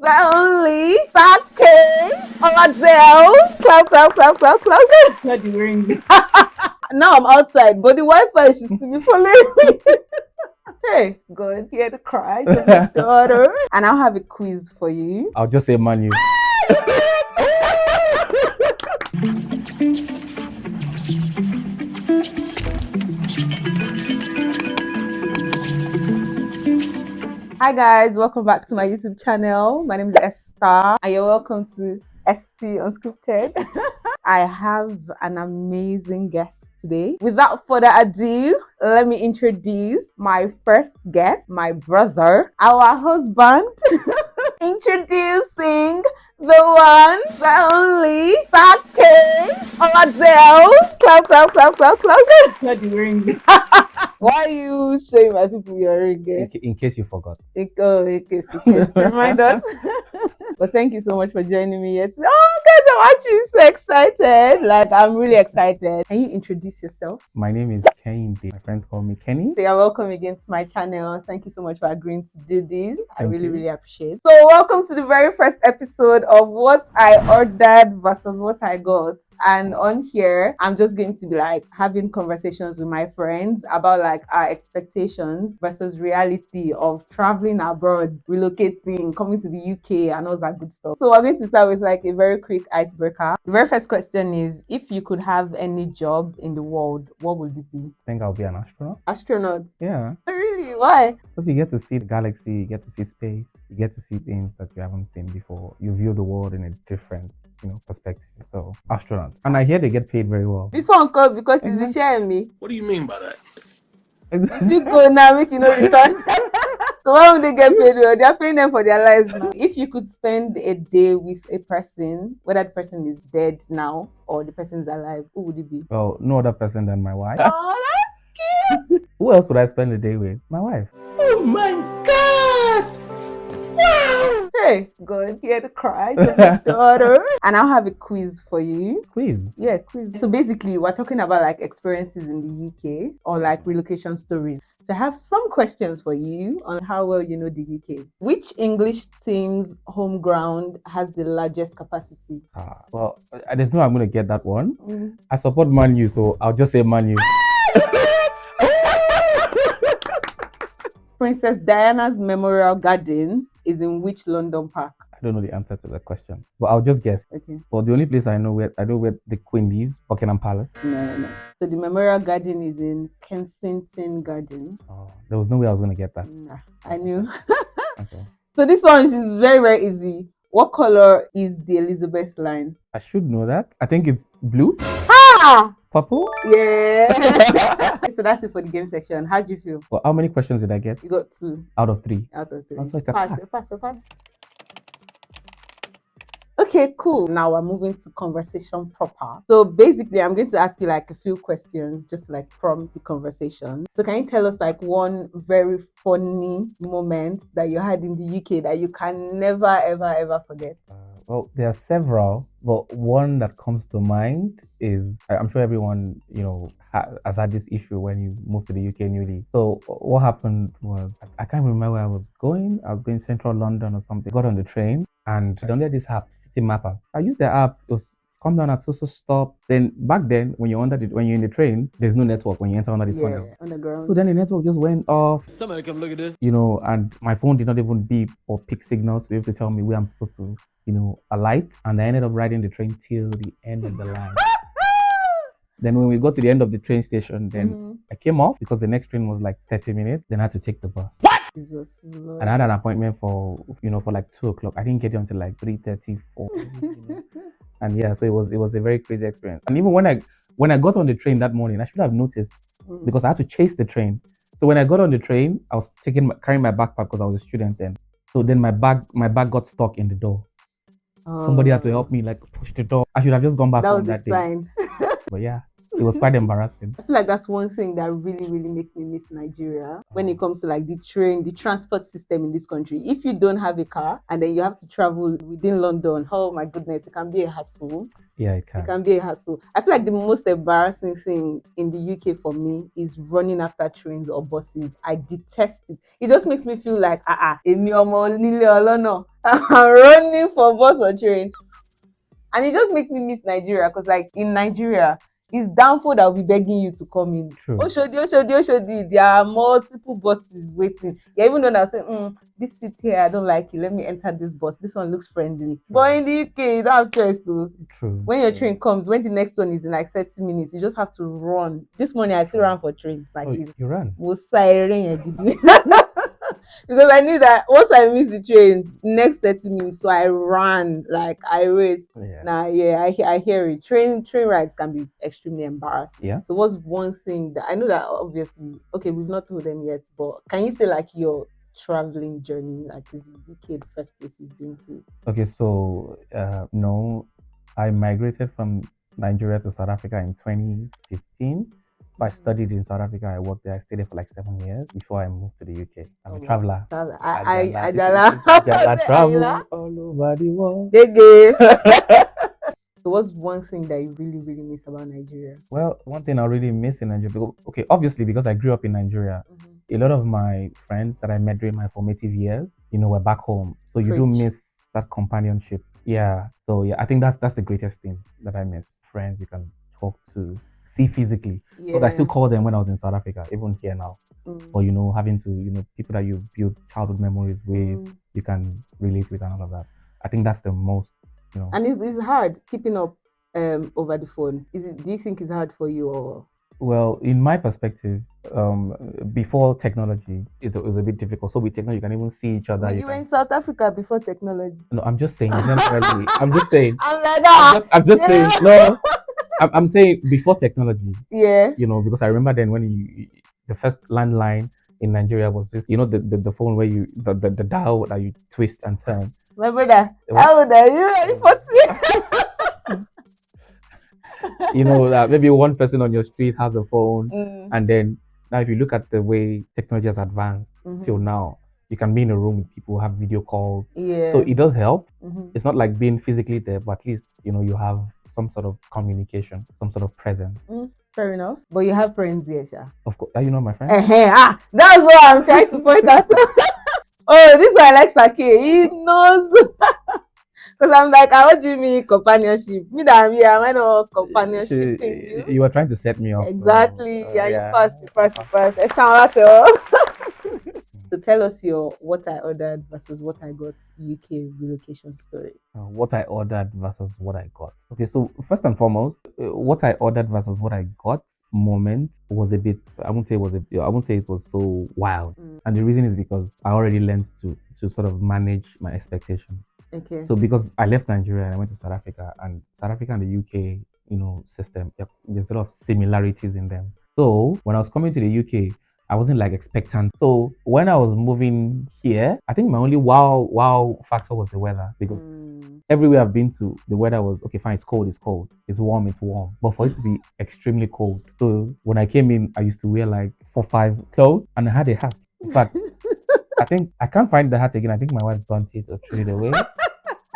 the only sake on myself. Cloud. Not the ring. Now I'm outside, but the Wi-Fi should still be following me. Hey, God, hear the cries of my daughter. And I'll have a quiz for you. I'll just say Manu. Hi guys, welcome back to my YouTube channel. My name is Esther and you're welcome to ST Unscripted. I have an amazing guest today. Without further ado, let me introduce my first guest, my brother, our husband. Introducing the one, the only, sake on myself. Cloud. Not the ring. Why are you showing my people your ring? In case you forgot. In case. Remind us. But thank you so much for joining me yet. Oh, guys, I'm actually so excited. Like, I'm really excited. Can you introduce yourself? My name is Kenny. My friends call me Kenny. So you're welcome again to my channel. Thank you so much for agreeing to do this. I Thank really, you. really appreciate it. So welcome to the very first episode of what I ordered versus what I got. And on here, I'm just going to be like having conversations with my friends about like our expectations versus reality of traveling abroad, relocating, coming to the UK and all that good stuff. So we're going to start with like a very quick icebreaker. The very first question is, if you could have any job in the world, what would it be? I think I'll be an astronaut. Astronaut? Yeah. Really? Why? Because you get to see the galaxy, you get to see space, you get to see things that you haven't seen before. You view the world in a different perspective. So astronaut. And I hear they get paid very well. This one called because it's sharing me. What do you mean by that? If you go now, make you no return. So why would they get paid well? They are paying them for their lives now. If you could spend a day with a person, whether the person is dead now or the person is alive, who would it be? Well, no other person than my wife. Oh, that's cute. Who else would I spend the day with? My wife. Oh my God! Wow! Hey, God, hear the cries of my daughter. And I'll have a quiz for you. Quiz. Yeah, quiz. So basically, we're talking about like experiences in the UK or like relocation stories. So I have some questions for you on how well you know the UK. Which English team's home ground has the largest capacity? Well, there's no way I'm going to get that one. I support Manu, so I'll just say Manu. Princess Diana's Memorial Garden is in which London park? I don't know the answer to that question, but I'll just guess. Okay. Well, the only place I know where the Queen lives, Buckingham Palace. No. So the Memorial Garden is in Kensington Garden. Oh, there was no way I was going to get that. Nah, I knew. Okay. So this one is very, very easy. What color is the Elizabeth line? I should know that. I think it's blue. Ah! Purple? Yeah. So that's it for the game section. How do you feel? Well, how many questions did I get? You got 2 Out of 3. out of 3. Oh, so it's a Pass. Okay, cool. Now we're moving to conversation proper. So basically, I'm going to ask you like a few questions, just like from the conversation. So can you tell us like one very funny moment that you had in the UK that you can never, ever forget? Well, there are several, but one that comes to mind is, I'm sure everyone, has had this issue when you move to the UK newly. So what happened was, I can't remember where I was going. I was going central London or something. Got on the train and I downloaded this app, City Mapper. I used the app. It was come down at so stop. Then back then, when you're in the train, there's no network when you enter under the tunnel. On the ground. So then the network just went off. Somebody come look at this. And my phone did not even beep or pick signals to be able to tell me where I'm supposed to, alight. And I ended up riding the train till the end of the line. Then when we got to the end of the train station, then I came off because the next train was like 30 minutes. Then I had to take the bus. What? Jesus Lord. And I had an appointment for like 2 o'clock. I didn't get it until like 3:34. And yeah, so it was a very crazy experience. And even when I got on the train that morning, I should have noticed because I had to chase the train. So when I got on the train, I was carrying my backpack because I was a student then. So then my bag got stuck in the door. Somebody had to help me like push the door. I should have just gone back that home was that day. Sign. But yeah. it was quite embarrassing. I feel like that's one thing that really, really makes me miss Nigeria when it comes to like the train, the transport system in this country. If you don't have a car and then you have to travel within London, oh my goodness, it can be a hassle. Yeah, it It can. can be a hassle. I feel like the most embarrassing thing in the UK for me is running after trains or buses. I detest it. It just makes me feel like, èmi ọmọ onílé ọlọ́nà. I'm running for bus or train. And it just makes me miss Nigeria because, like, in Nigeria, it's downfall that will be begging you to come in. True. Oshodi, Oshodi, Oshodi. There are multiple buses waiting. Yeah, even though they're saying, this seat here, I don't like it. Let me enter this bus. This one looks friendly. But in the UK, you don't have choice to. True. When your train comes, when the next one is in like 30 minutes, you just have to run. This morning, I still ran for trains. Like, Oh, you ran. Because I knew that once I missed the train, next 30 minutes, so I ran, like I raced. Yeah. Nah, yeah, I hear it. Train rides can be extremely embarrassing. Yeah. So what's one thing that I know that obviously, okay, we've not told them yet, but can you say like your traveling journey, like is the UK the first place you've been to? Okay, so no, I migrated from Nigeria to South Africa in 2015. I studied in South Africa. I worked there. I stayed there for like 7 years before I moved to the UK. I'm a traveler. I travel all over the world. So what's one thing that you really, really miss about Nigeria? Well, one thing I really miss in Nigeria, okay, obviously because I grew up in Nigeria, a lot of my friends that I met during my formative years, were back home. So you do miss that companionship. Yeah. So yeah, I think that's the greatest thing that I miss. Friends you can talk to, see physically. Yeah. But I still call them when I was in South Africa, even here now. Or having to, people that you build childhood memories with, you can relate with and all of that. I think that's the most, And it's hard keeping up over the phone. Do you think it's hard for you or? Well, in my perspective, before technology, it was a bit difficult. So with technology, you can even see each other. You were in South Africa before technology. No, I'm just saying. Generally, I'm just saying. I'm like that. I'm just saying. No, I'm saying before technology. Yeah. Because I remember then when the first landline in Nigeria was this. The phone where the dial that you twist and turn. My brother, how old are you? Are you 40? That maybe one person on your street has a phone, and then now if you look at the way technology has advanced till now, you can be in a room with people, have video calls. Yeah. So it does help. It's not like being physically there, but at least you have some sort of communication, some sort of presence. Fair enough. But you have friends here, Sha. Of course. Are you not my friend? That's what I'm trying to point out. Oh, this one I like Sake. He knows. Because I'm like, what do you mean companionship? Me that I'm here, am I not companionship? You were trying to set me up. Exactly. So, yeah, you passed. So tell us your what I ordered versus what I got UK relocation story. What I ordered versus what I got. Okay, so first and foremost, what I ordered versus what I got moment was a bit. I won't say it was so wild. And the reason is because I already learned to sort of manage my expectations. Okay. So because I left Nigeria and I went to South Africa, and South Africa and the UK, system, there's a lot of similarities in them. So when I was coming to the UK, I wasn't like expectant. So when I was moving here, I think my only wow factor was the weather, because everywhere I've been to, the weather was okay, fine, it's cold, it's warm, it's warm. But for it to be extremely cold. So when I came in, I used to wear like 4-5 clothes, and I had a hat. In fact, I think I can't find the hat again. I think my wife burnt it or threw it away.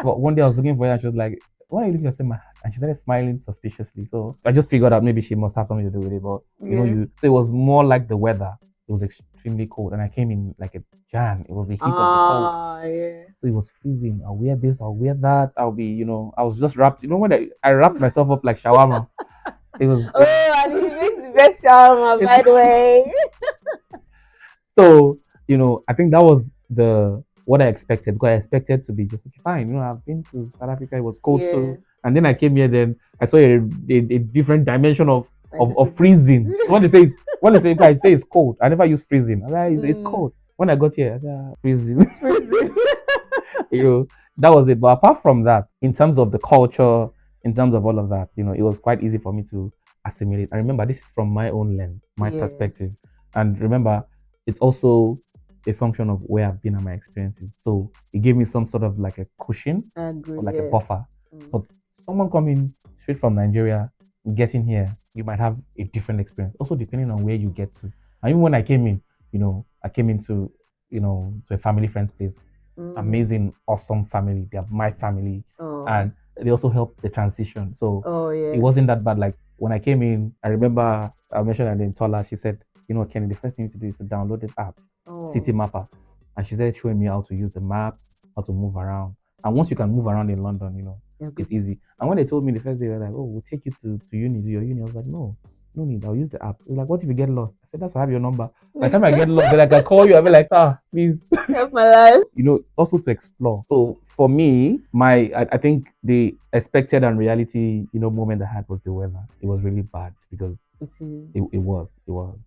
But one day I was looking for it and she was like, "Why are you looking at my hat?" And she started smiling suspiciously. So I just figured out maybe she must have something to do with it. But so it was more like the weather. It was extremely cold, and I came in like a Jan. It was the heat of the cold. Yeah. So it was freezing. I'll wear this, I'll wear that. I'll be, I was just wrapped. When I wrapped myself up like shawarma. It was. And he makes the best shawarma, by the way. So I think that was what I expected, because I expected to be just okay, fine. I've been to South Africa, it was cold too. And then I came here, then I saw a different dimension of freezing. When they say I say it's cold, I never use freezing. It's cold. When I got here, freezing. That was it. But apart from that, in terms of the culture, in terms of all of that, it was quite easy for me to assimilate. I remember this is from my own lens, my perspective. And remember, it's also a function of where I've been and my experiences. So it gave me some sort of like a cushion, or like a buffer. But someone coming straight from Nigeria, getting here, you might have a different experience. Also depending on where you get to. And even when I came in, I came into, to a family friend's place. Amazing, awesome family. They are my family. Oh. And they also helped the transition. So Oh yeah. it wasn't that bad. Like when I came in, I remember I mentioned her name, Tola. She said, Kenny, the first thing you need to do is to download this app, City Mapper. And she started showing me how to use the maps, how to move around. And once you can move around in London, it's easy. And when they told me the first day, they were like, oh, we'll take you to uni, do your uni. I was like, no need. I'll use the app. They're like, what if you get lost? I said, that's why I have your number. By the time I get lost, they're like, I'll call you. I'll be like, please. Help my life. Also to explore. So for me, I think the expected and reality, moment I had was the weather. It was really bad because it was.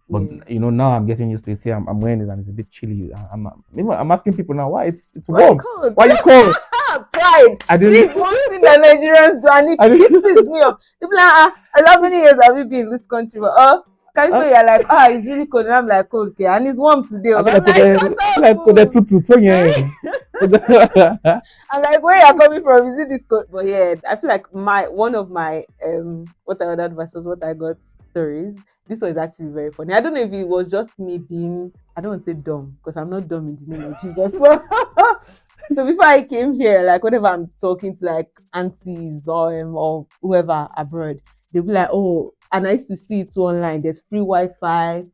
But now I'm getting used to it. See, I'm wearing it and it's a bit chilly. I'm asking people now, why it's warm? Why you cold? Pride. This one thing that Nigerians do, and it pisses me off. People are like, how many years have you been in this country? But you're like, it's really cold. And I'm like, okay, and it's warm today. I'm like, shut up. I'm like, where you're coming from? Is it this cold? But yeah, I feel like one of my what I ordered versus what I got stories. This was actually very funny. I don't know if it was just me being, I don't want to say dumb, because I'm not dumb in the name of Jesus. So before I came here, like whenever I'm talking to like aunties or whoever abroad, they'll be like, oh, and I used to see it online. There's free Wi-Fi.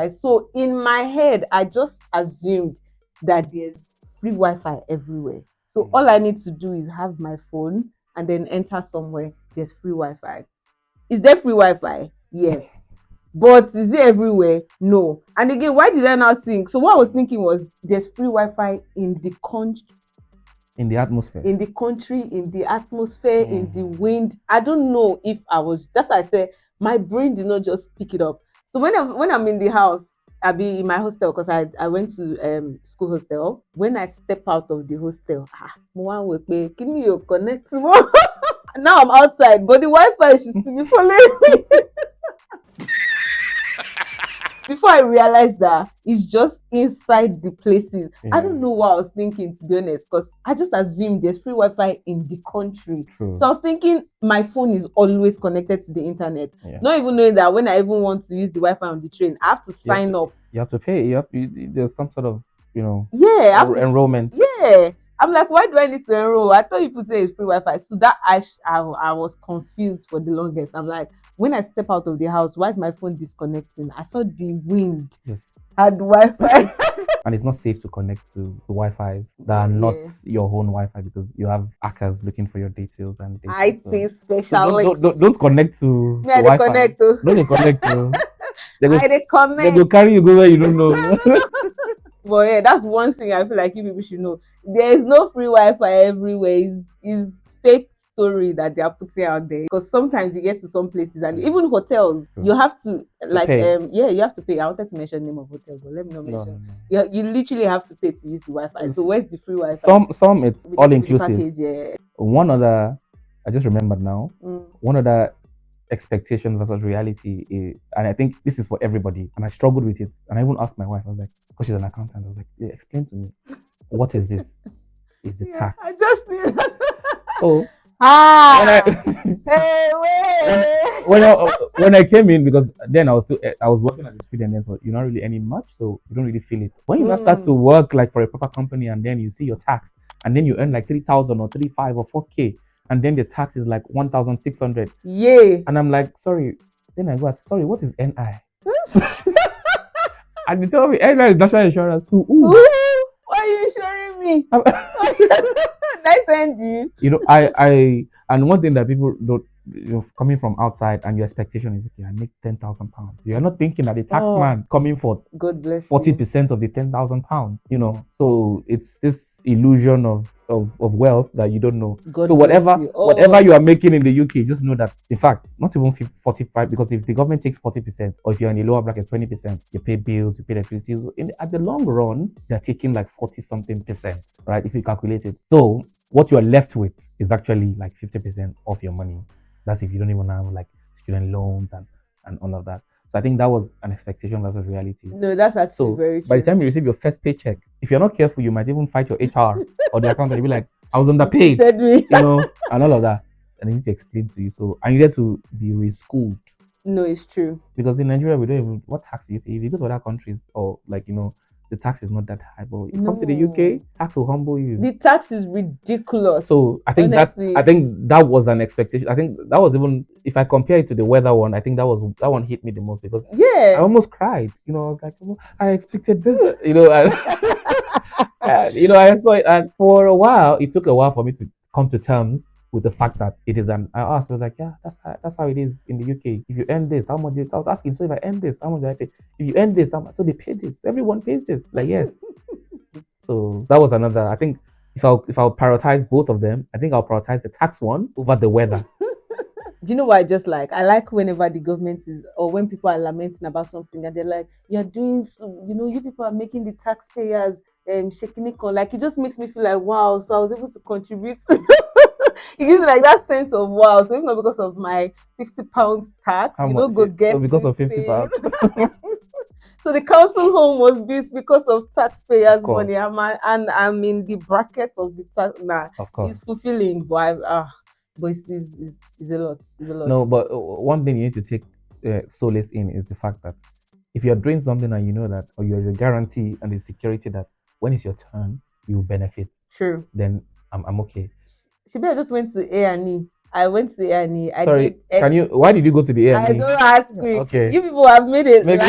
So in my head, I just assumed that there's free Wi-Fi everywhere. So all I need to do is have my phone and then enter somewhere. There's free Wi-Fi. Is there free Wi-Fi? Yes. But is it everywhere? No. And again, why did I not think? So what I was thinking was there's free Wi-Fi in the country. In the atmosphere. In the country, in the atmosphere, in the wind. I don't know if that's why I said my brain did not just pick it up. So when I'm in the house, I'll be in my hostel because I went to school hostel. When I step out of the hostel, can you connect? Now I'm outside, but the Wi-Fi should still be following me. Before I realized that it's just inside the places. I don't know what I was thinking, to be honest, because I just assumed there's free Wi-Fi in the country. True. So I was thinking my phone is always connected to the internet. Not even knowing that when I even want to use the Wi-Fi on the train, I have to sign up. You have to pay. There's some sort of, enrollment. Yeah. I'm like, why do I need to enroll? I thought people say it's free Wi-Fi. So that I was confused for the longest. I'm like, when I step out of the house, why is my phone disconnecting? I thought the wind had Wi-Fi. And it's not safe to connect to Wi-Fi that are not your own Wi-Fi because you have hackers looking for your details and data. I think special. Don't connect to the Wi-Fi. Connect to. Don't connect to. They connect. They go carry you go where you don't know. But yeah, that's one thing I feel like you people should know. There is no free Wi-Fi everywhere. It's fake story that they are putting out there. Because sometimes you get to some places and even hotels, you have to you have to pay. I wanted to mention the name of hotels, but let me not mention. No. You literally have to pay to use the Wi-Fi. So where's the free Wi-Fi? Some it's all inclusive. Package, One other, I just remembered now. One other expectation versus reality is, and I think this is for everybody, and I struggled with it, and I even asked my wife. I was like, because she's an accountant, I was like, explain to me, what is this? Is the tax? I just knew that. So when I came in, because then I was working as a student, then so you're not really earning much, so you don't really feel it. When you now start to work like for a proper company, and then you see your tax, and then you earn like 3,000 or 3,500 or 4K, and then the tax is like 1,600. Yeah. And I'm like, sorry. Then I go, sorry, what is NI? And they tell me NI is national insurance too. Why are you insuring me? I send you. And one thing that people don't, coming from outside, and your expectation is, okay, I make £10,000. You're not thinking that the tax man coming for God bless 40% of the £10,000. So it's this illusion of wealth that you don't know. God so whatever you are making in the UK, just know that, in fact, not even 45, because if the government takes 40%, or if you're in a lower bracket 20%, you pay bills, you pay electricity. So at the long run, they're taking like 40 something percent, right? If you calculate it. So what you're left with is actually like 50% of your money. That's if you don't even have like student loans and all of that. So I think that was an expectation versus reality. No, that's actually very true. By the time you receive your first paycheck, if you're not careful, you might even fight your HR or the accountant. You'll be like, I was underpaid, and all of that. and they need to explain to you. So I needed to be reschooled No, it's true. because in Nigeria we don't even what tax do you pay. If you go to other countries or like the tax is not that high, but you come to the UK, tax will humble you. The tax is ridiculous. So I think honestly. that was an expectation. I think that was even if I compare it to the weather one, I think that one hit me the most because I Yeah. almost cried. I was like, oh, I expected this. And, I saw it, and for a while, it took a while for me to come to terms with the fact that it is an. I asked, I was like, yeah, that's how it is in the UK. If you earn this, how much? I was asking, so if I earn this, how much do I pay? If you earn this, how much? So they pay this. Everyone pays this. Like yes. So that was another. I think if I'll prioritize both of them, I think I'll prioritize the tax one over the weather. Do you know what I just like? I like whenever the government is, or when people are lamenting about something and they're like, you're doing, so, you people are making the taxpayers shaking it. Like, it just makes me feel like, wow, so I was able to contribute. It gives me like that sense of wow. So if not because of my £50 tax, How you much? know, go get So because this of £50. thing. So the council home was built because of taxpayers' course. money. And I'm in the bracket of the tax. Nah, Of course. it's fulfilling, but it's a lot. It's a lot. No, but one thing you need to take solace in is the fact that if you're doing something and you know that, or you have a guarantee and the security that when it's your turn, you will benefit, True. then I'm okay. Shibi, I just went to A&E. I went to A&E. Sorry, why did you go to the A&E? I don't ask me. Okay. You people have made it. Maybe.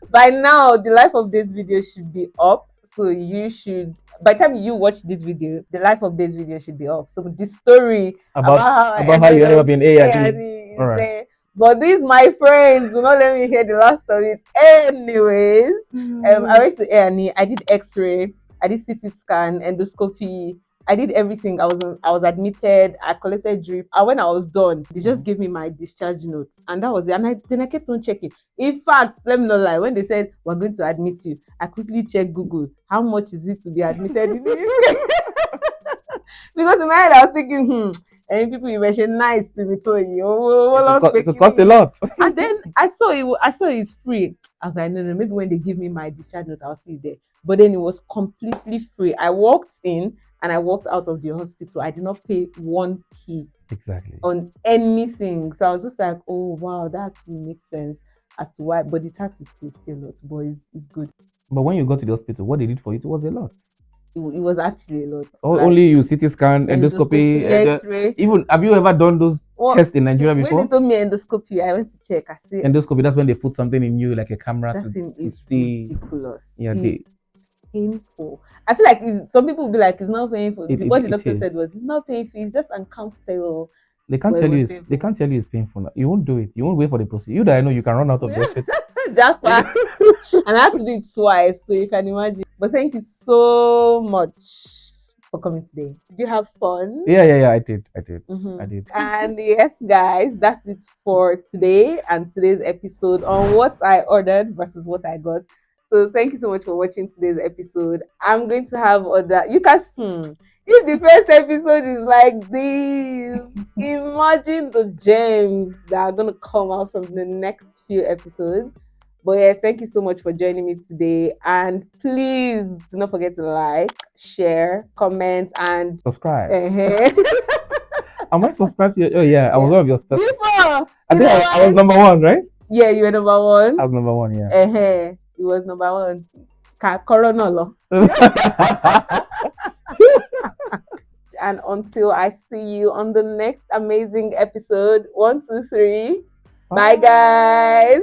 By now, the Life of This video should be up. So you should, by the time you watch this video, the Life of This video should be up. So the story about how you ended up in A&E. All right. But these my friends do not let me hear the last of it. Anyways, I went to A&E. I did X-ray. I did CT scan, endoscopy. I did everything. I was admitted. I collected drip. And when I was done, they just gave me my discharge notes, and that was it. And then I kept on checking. In fact, let me not lie. When they said we're going to admit you, I quickly checked Google. How much is it to be admitted in the UK? Because in my head I was thinking, any people you mentioned nice to me, so it cost a lot. And then I saw it's free. I was like, no, maybe when they give me my discharge note, I'll see it there. But then it was completely free. I walked in and I walked out of the hospital. I did not pay 1p exactly on anything. So I was just like, oh wow, that actually makes sense as to why. But the tax is still a lot, but it's good. But when you got to the hospital, what they did for you, it was a lot. It was actually a lot. Only you CT scan, endoscopy, X-ray. Even have you ever done those tests in Nigeria before? When they told me endoscopy, I went to check. I said endoscopy. That's when they put something in you, like a camera that thing to is see. ridiculous. Yeah, it's painful. I feel like some people will be like, it's not painful. What the doctor said was, it's not painful. It's just uncomfortable. They can't tell you. They can't tell you it's painful. Now. You won't do it. You won't wait for the procedure. You that I know you can run out of the hospital. And I had to do it twice, so you can imagine. But thank you so much for coming today. Did you have fun? Yeah. I did. I did. And yes, guys, that's it for today and today's episode on what I ordered versus what I got. So thank you so much for watching today's episode. I'm going to have other. You can. If the first episode is like this, imagine the gems that are gonna come out from the next few episodes. But yeah, thank you so much for joining me today. And please do not forget to like, share, comment, and subscribe. Am I subscribed to you? Oh yeah, I was one of your first. Before, I think I was number one, right? Yeah, you were number one. I was number one, yeah. He was number one. Coronolo. And until I see you on the next amazing episode, 1, 2, 3. Bye guys.